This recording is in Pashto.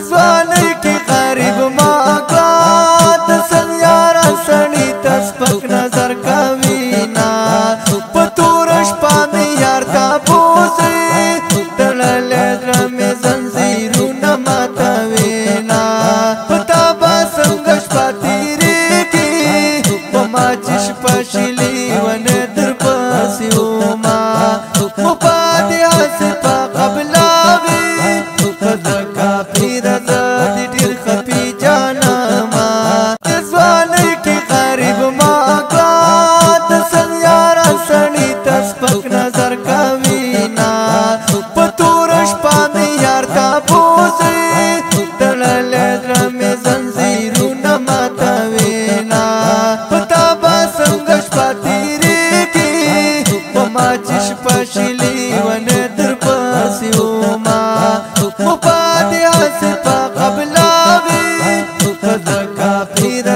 ځوانۍ کې غریب ماکړه د سیاره سړي ته سپک نظر کوي نه په توره شپه مې یار ته بوځي تړلی زړه مې زنځیرونه ماتوي نه په تا به څنګه شپه تېرېږي په ما چې شپه شلي ونې در پسې وما مو پاتې هسې په قبلاوي په ځکه پیره زه دې ډېر خفي جانمه د ځوانۍ کې غریب ما کړه د سیاره سړي ته سپک نظر کوي نه په توره شپه مې یار ته بوځي تړلی زړه مې زنځیرونه ماتوي نه په تا به څنګه شپه تېرېږي په ما چې شپه شلي ونې در پسې وما مو پاتې هسې په قبلاوي په ځکه پیره